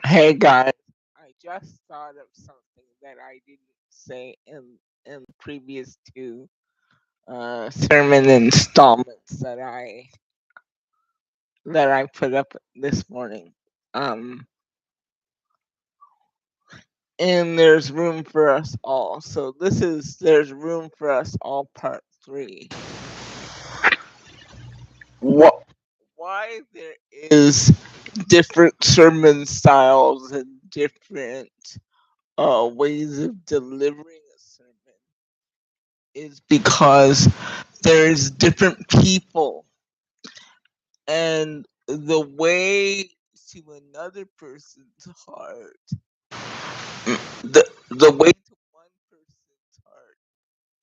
Hey guys, I just thought of something that I didn't say in the previous two sermon installments that I put up this morning. Um, and there's room for us all. So there's room for us all part three. What why there is different sermon styles and different ways of delivering a sermon is because there's different people, and the way to another person's heart, the way to one person's heart,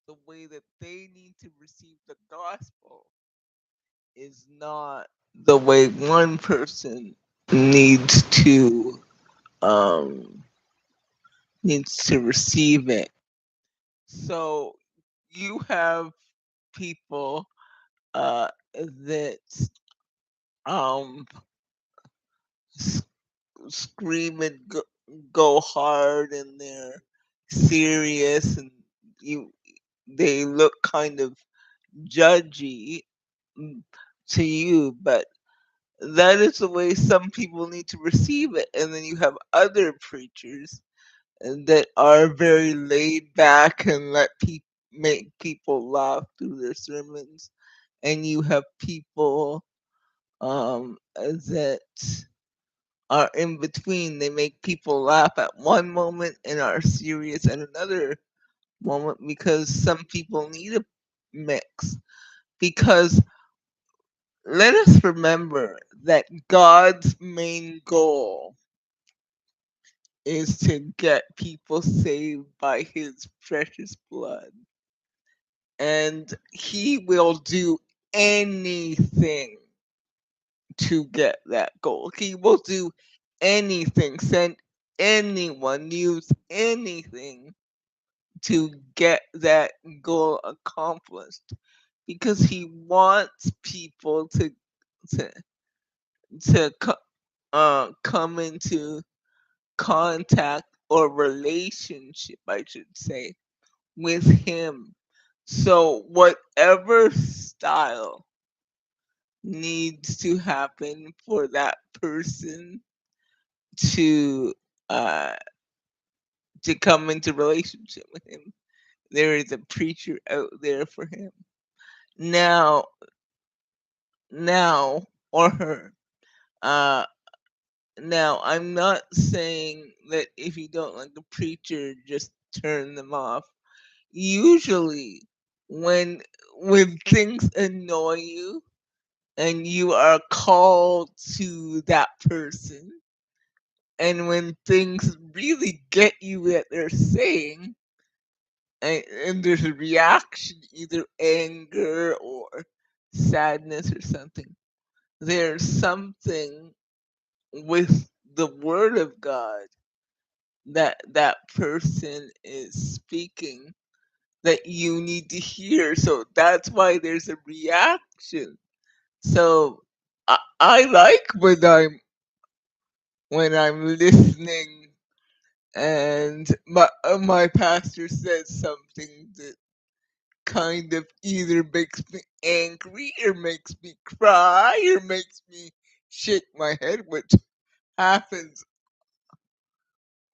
the way that they need to receive the gospel is not the way one person needs to um receive it. So you have people that um s- scream and go hard, and they're serious, and you they look kind of judgy, mm, to you, but that is the way some people need to receive it. And then you have other preachers that are very laid back and let people make people laugh through their sermons, and you have people that are in between. They make people laugh at one moment and are serious at another moment, because some people need a mix. Because let us remember that God's main goal is to get people saved by his precious blood. And he will do anything to get that goal. He will do anything, send anyone, use anything to get that goal accomplished, because he wants people to come into contact or relationship, I should say, with him. So whatever style needs to happen for that person to uh come into relationship with him, there is a preacher out there for him. Now, now or her. Uh Now, I'm not saying that if you don't like a preacher, just turn them off. Usually, when things annoy you and you are called to that person, and when things really get you that they're saying, and there's a reaction, either anger or sadness or something, there's something with the word of God that that person is speaking that you need to hear. So that's why there's a reaction. So I like when I'm listening and my pastor says something that kind of either makes me angry or makes me cry or makes me shake my head, which happens,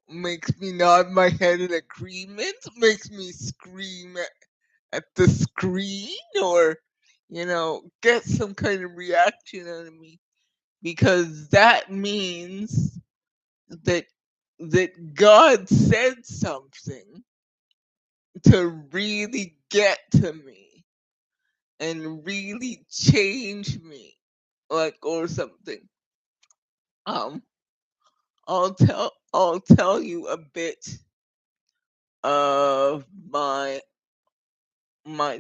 makes me nod my head in agreement, makes me scream at the screen, or get some kind of reaction out of me, because that means that God said something to really get to me and really change me, like, or something. um I'll tell you a bit of my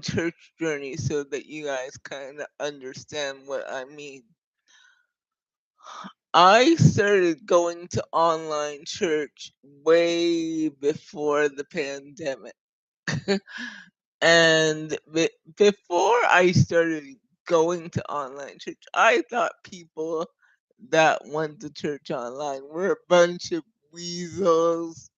church journey so that you guys kind of understand what I mean. I started going to online church way before the pandemic. And before I started going to online church, I thought people that went to church online were a bunch of weasels.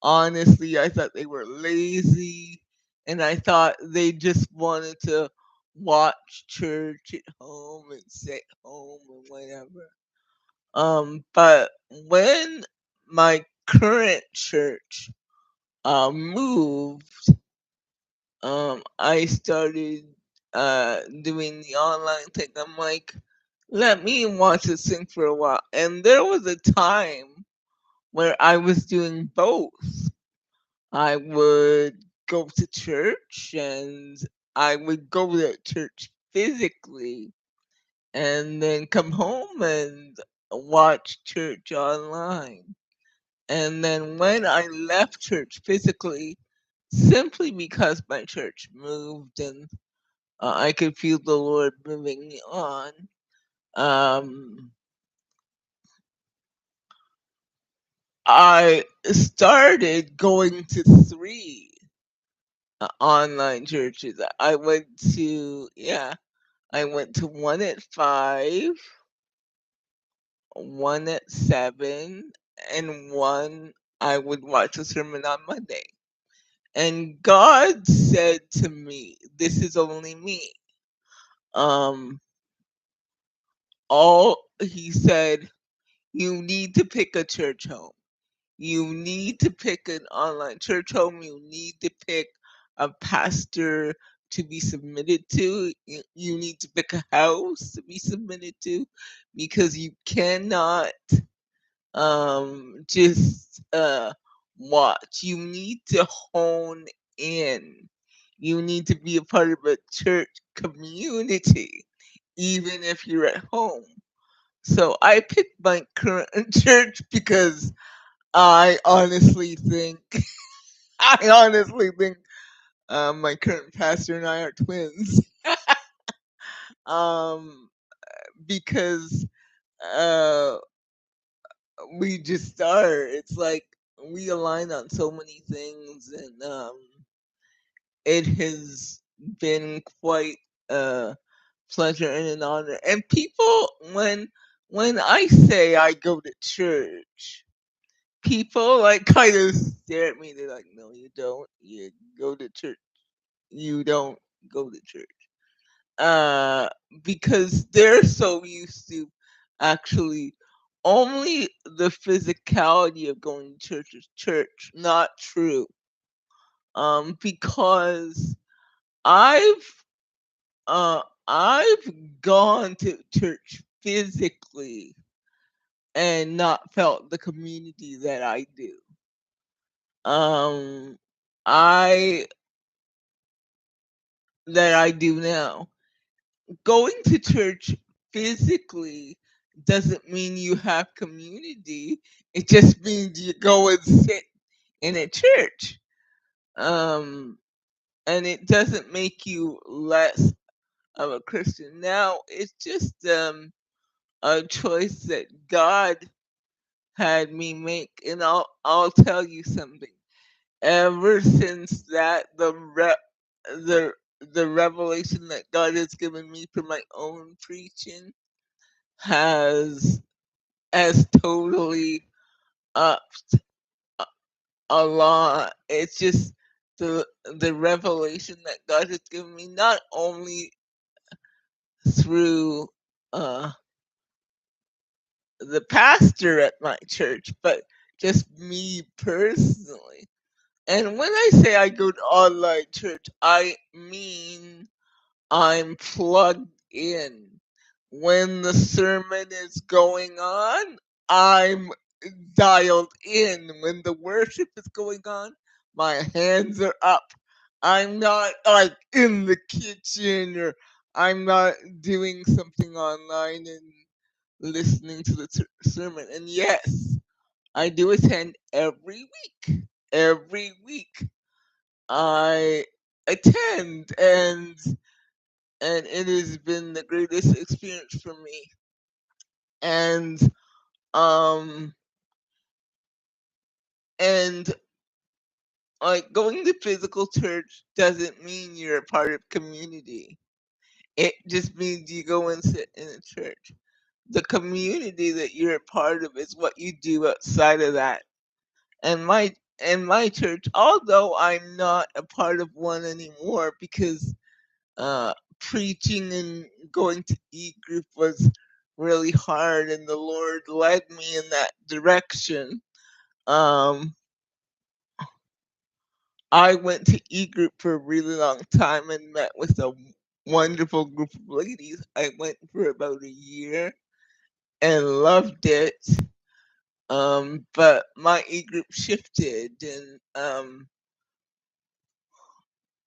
Honestly, I thought they were lazy, and I thought they just wanted to watch church at home and sit home and whatever. But when my current church moved, I started doing the online thing. I'm like, let me watch this thing for a while. And there was a time where I was doing both. I would go to church and I would go to church physically and then come home and watch church online. And then when I left church physically, simply because my church moved and I could feel the Lord moving me on, um, I started going to three online churches. I went to, yeah, I went to one at 5, one at 7, and one I would watch a sermon on Monday. And God said to me, this is only me. Um, He said, you need to pick a church home. You need to pick an online church home. You need to pick a pastor to be submitted to. You need to pick a house to be submitted to, because you cannot just watch. You need to hone in. You need to be a part of a church community, even if you're at home. So I picked my current church because I honestly think, I honestly think my current pastor and I are twins. um, because uh, we just are. It's like we align on so many things, and it has been quite a pleasure and an honor. And people, when I say I go to church, people like kind of stare at me. They're like, "No, you don't. You go to church. You don't go to church." Uh, because they're so used to actually only the physicality of going to church is church, not true. Because I've I've gone to church physically and not felt the community that I do. Um, I that I do now. Going to church physically doesn't mean you have community. It just means you go and sit in a church. Um, and it doesn't make you less of a Christian. Now, it's just a choice that God had me make. And I'll tell you something. Ever since that, the the revelation that God has given me for my own preaching has totally upped a lot. It's just the revelation that God has given me, not only through uh, the pastor at my church, but just me personally. And when I say I go to online church, I mean I'm plugged in. When the sermon is going on, I'm dialed in. When the worship is going on, my hands are up. I'm not like in the kitchen, or I'm not doing something online and listening to the sermon. And yes, I do attend every week. Every week I attend, and it has been the greatest experience for me. And um and like going to physical church doesn't mean you're a part of community. It just means you go and sit in a church. the community that you're a part of is what you do outside of that. And my church, although I'm not a part of one anymore because uh, preaching and going to E group was really hard, and the Lord led me in that direction. Um, I went to E group for a really long time and met with a wonderful group of ladies. I went for about a year and loved it. But my E group shifted, and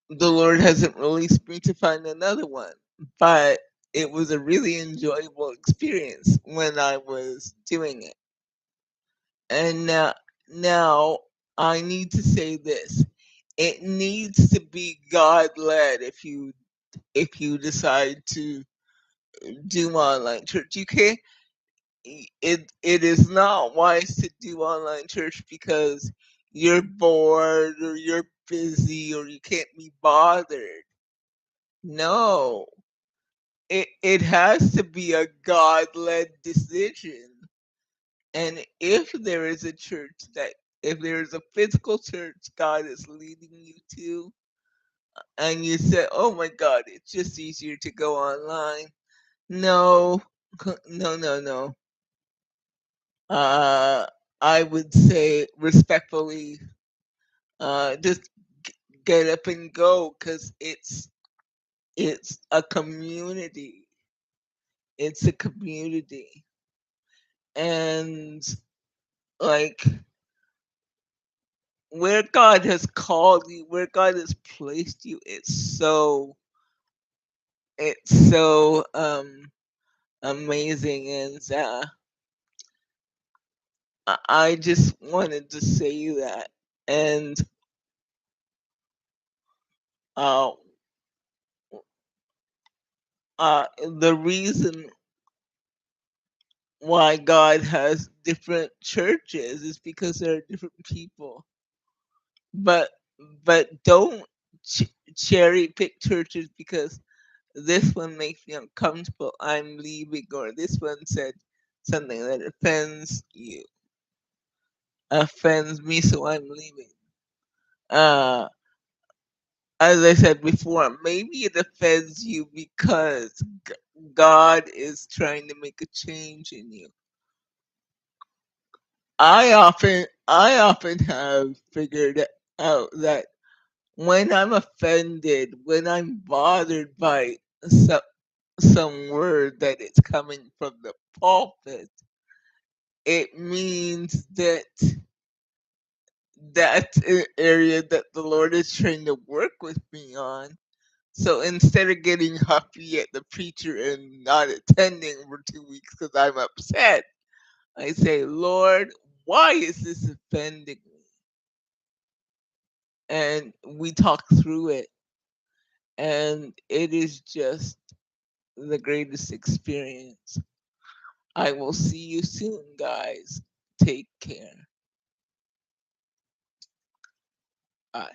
the Lord hasn't released me to find another one. But it was a really enjoyable experience when I was doing it. And now I need to say this. It needs to be God led if you decide to do online church. You can't it is not wise to do online church because you're bored or you're busy or you can't be bothered. No, it has to be a God led decision. And if there is a church if there is a physical church God is leading you to, and you say, oh my God, it's just easier to go online. No, no, no, no. Uh, I would say respectfully, just get up and go because it's a community. It's a community, and like where God has called you, where God has placed you, it's so amazing, and I just wanted to say that, and uh, the reason why God has different churches is because there are different people. But don't cherry pick churches because this one makes me uncomfortable. I'm leaving, or this one said something that offends me, so I'm leaving. Uh, as I said before, maybe it offends you because God is trying to make a change in you. I often have figured out that when I'm offended, when I'm bothered by some some word that it's coming from the pulpit, it means that that's an area that the Lord is trying to work with me on. So instead of getting huffy at the preacher and not attending for 2 weeks because I'm upset, I say, Lord, why is this offending me? And we talk through it. And it is just the greatest experience. I will see you soon, guys. Take care. Bye.